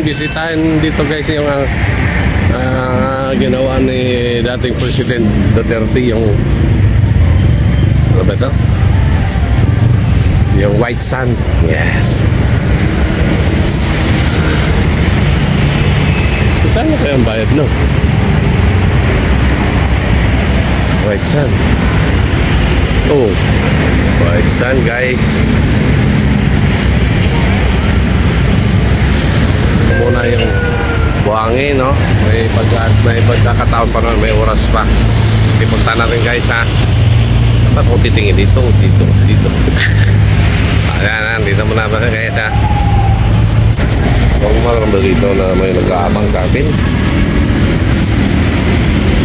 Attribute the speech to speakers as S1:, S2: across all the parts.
S1: bibisitahin dito guys yung ginawa ni dating President Duterte, yung ano ba ito? Yung White Sand. Yes. Kaya kaya ang bayad, no? White Sand. Oh, White Sand guys. Muna yung buhangin, no? May pagkakataon pa naman, may oras pa. Ipunta natin guys, ha? Dapat kung titingin dito. Ayan, dito muna ba guys, ha? Huwag mo dito na may nag-aabang sa atin.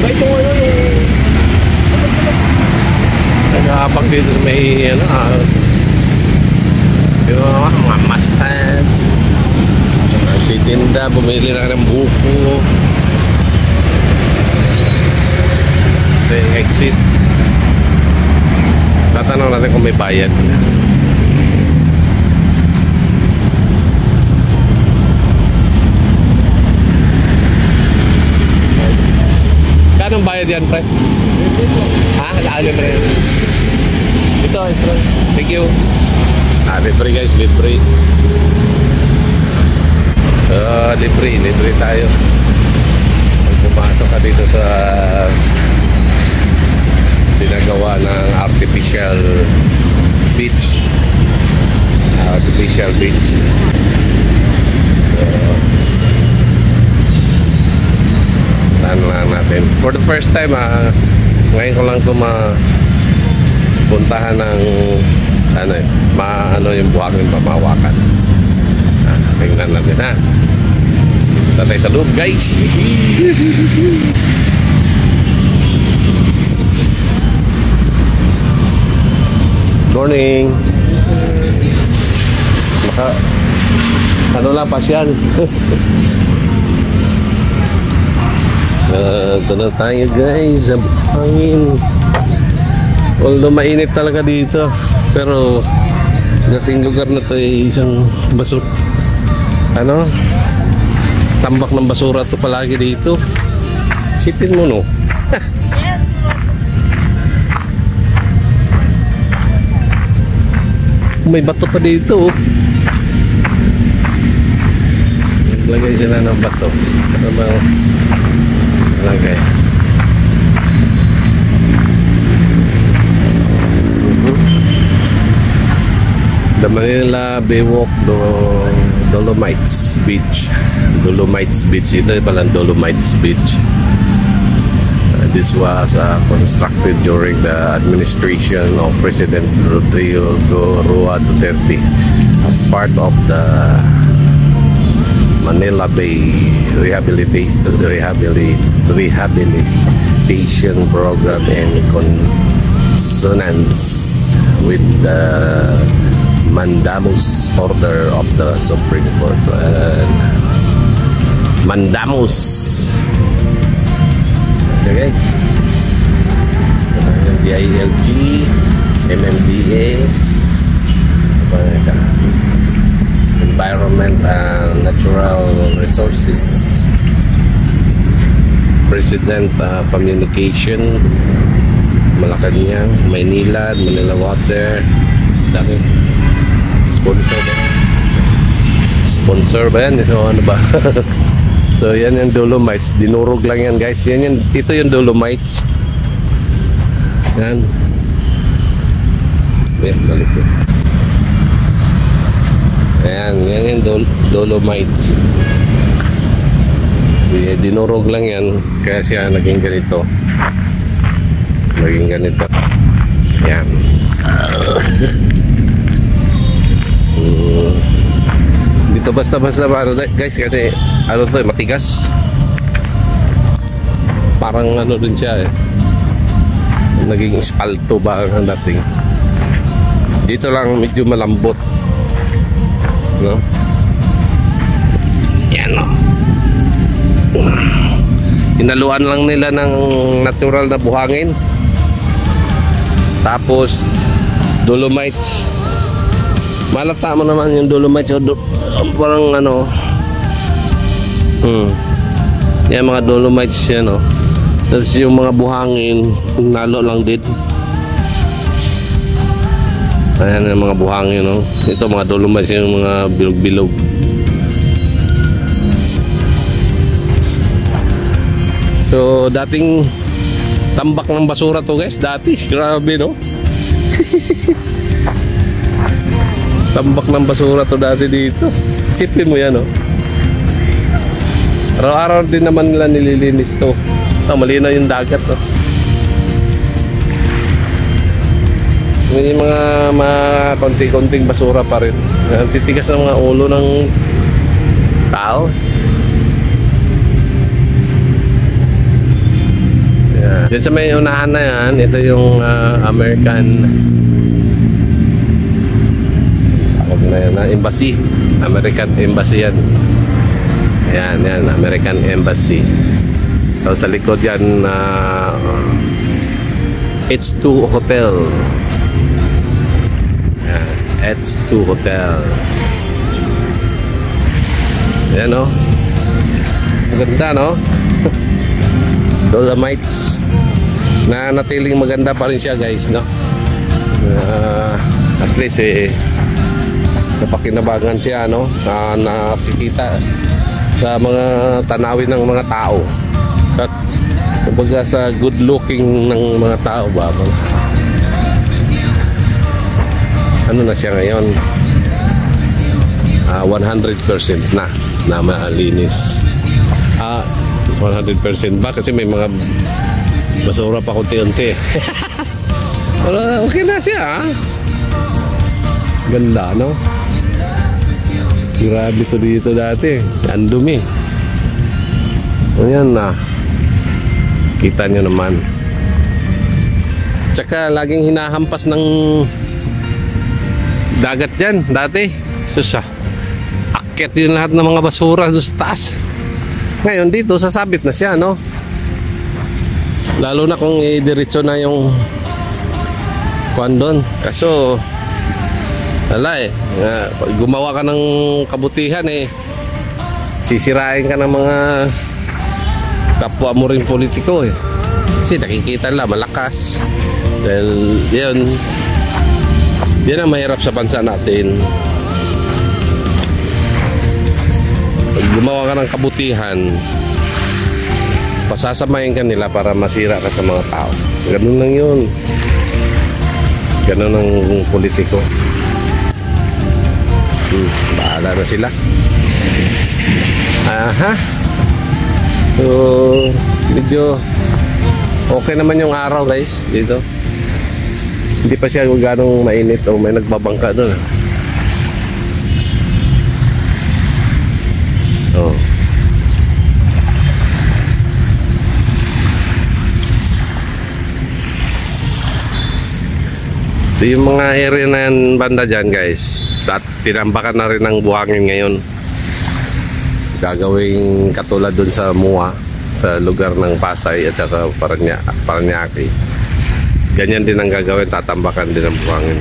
S1: Ba ito ano yung nag-aabang dito sa may ano, yung mga mustads. Nagtitinda, bumili na ng buko. Ito yung exit. Tatanong natin kung may bayad. Kanong bayad yan, pre? Ha? Libre. Ito, pre. Thank you. Libre guys, libre. Libre tayo. Pag pumasok ka dito sa pinagawa ng artificial beach. Ano lang natin. For the first time, ngayon ko lang ito mapuntahan ng yung buhangin pamawakan. Tingnan natin, ha. Tatay sa loob, guys. Morning. Ano lang, pasyal. Ito na tayo guys, sa buhangin. Although mainit talaga dito, pero dating lugar na ito ay isang tambak ng basura to palagi dito. Sipin mo, no? May bato pa dito, oh. Naglagay sila ng bato. Ano ba? Lagay. The Manila Baywalk Dolomites Beach. Ito palang Dolomites Beach. This was constructed during the administration of President Rodrigo Roa Duterte as part of the Manila Bay rehabilitation program in consonance with the Mandamus order of the Supreme Court. Mandamus. Okay guys. DILG, MMDA, Environment and Natural Resources, President Communication, Malacanang, Manila Water. Dami sponsor ba yan? Ano ba? So yan yung Dolomites, dinurog lang yan guys. Ito yung Dolomites. Yan. Balik ko. Ayan, yan yung Dolomites. Dinurog lang yan, kaya siya naging ganito. Yan. Dito basta-basta guys, kasi to, matigas. Parang din siya, naging espalto ba ang dating. Dito lang medyo malambot, no? Yan, no? Inaluan lang nila ng natural na buhangin, tapos Dolomites. Malata mo naman yung Dolomites, parang Yan mga dolomites yan, no. Tapos yung mga buhangin, nalo lang din. Ayan yung mga buhangin, no. Ito mga dolomites, yung mga bilog-bilog. So dating tambak ng basura to guys, dati. Grabe, no. Tambak ng basura to dati dito. Isipin mo yan, no. Araw-araw din naman nila nililinis to. Malinaw yung dagat, no. May mga konti-konting basura pa rin. Titigas ng mga ulo ng tao. Yeah. Diyan sa may unahan na yan, ito yung American Embassy. American Embassy yan. Yan, American Embassy. So sa likod yan, H2 Hotel. Yan, H2 Hotel. Yan, no. Maganda, no. Dolomites. Na natiling maganda pa rin siya, guys, no. At least napakinabangan siya, no. Nakikita sa mga tanawin ng mga tao, sa good looking ng mga tao ba. Ano na siya ngayon, 100% na malinis. 100% ba, kasi may mga basura pa kunti-unti. Pero okay na siya, ganda, no. Grabe to dito dati. Ang dumi. Ayan na. Kita nyo naman. Tsaka laging hinahampas ng dagat dyan dati. Susa. Akyat yun lahat ng mga basura doon sa taas. Ngayon dito sasabit na siya, no? Lalo na kung idiretso na yung kuwan doon. Kaso wala gumawa ka ng kabutihan sisirain ka ng mga kapwa mo rin politiko kasi nakikita nila malakas dahil yan ang mahirap sa bansa natin. Pag gumawa ka ng kabutihan, pasasamayin ka nila para masira ka sa mga tao. Ganun lang yun. Ganun ang politiko. Bahala na sila. So medyo okay naman yung araw, guys, dito. Hindi pa siya ganong mainit o may nagbabangka doon. So yung mga area na yan banda dyan, guys, at tinambakan na rin ng buhangin ngayon. Gagawing katulad dun sa MUA, sa lugar ng Pasay at saka Paranaque. Ganyan din ang gagawin, tatambakan din ng buhangin.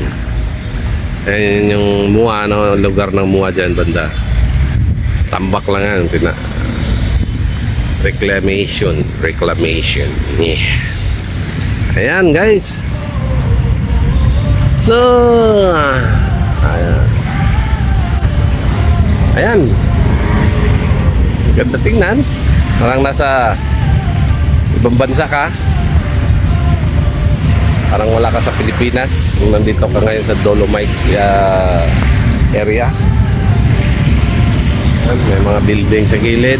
S1: Ayan yung MUA, no, lugar ng MUA dyan banda. Tambak lang yan, reclamation. Yeah. Ayan, guys. So ayan, ganda tingnan, parang nasa ibang bansa ka, parang wala ka sa Pilipinas kung nandito ka ngayon sa Dolomites area. Ayan, may mga building sa gilid.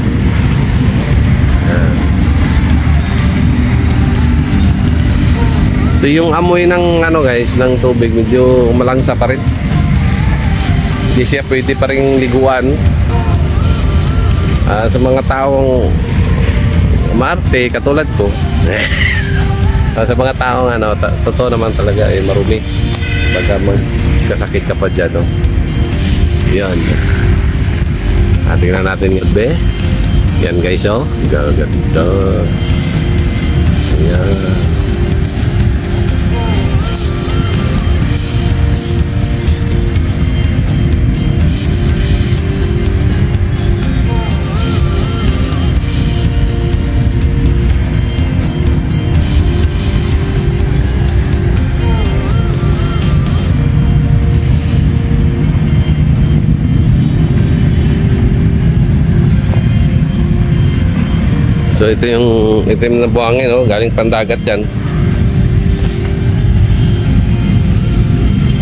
S1: So yung amoy ng guys, ng tubig medyo malangsa pa rin. Hindi siya pwede pa rin liguan. Sa mga taong Marte katulad ko. Sa mga taong totoo naman talaga marumi. Pagka magkasakit ka pa dyan, no? Yan. Tingnan natin yung be. Yan, guys, oh. Ganda. Yan. So ito yung itim na buhangin, oh, galing pandagat yan.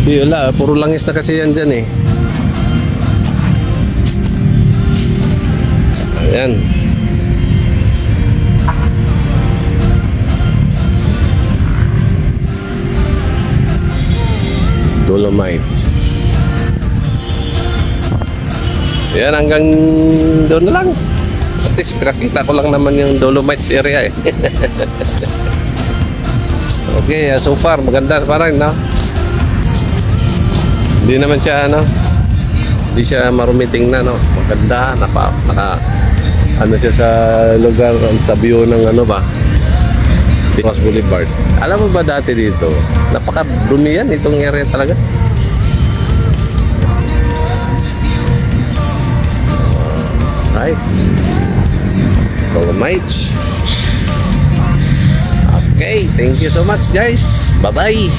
S1: Di wala, puro langis na kasi yan dyan eh. Ayan. Dolomite. Ayan, hanggang doon na lang. At least pinakita ko lang naman yung Dolomites area eh. Okay, so far maganda pa rin, no? Hindi naman siya hindi siya marumi tingnan, no? Maganda, ano siya sa lugar, sa view ng Dimas Boulevard. Alam mo ba dati dito, napaka-dumi yan itong area talaga. Right. Dolomites. Okay, thank you so much guys. Bye-bye.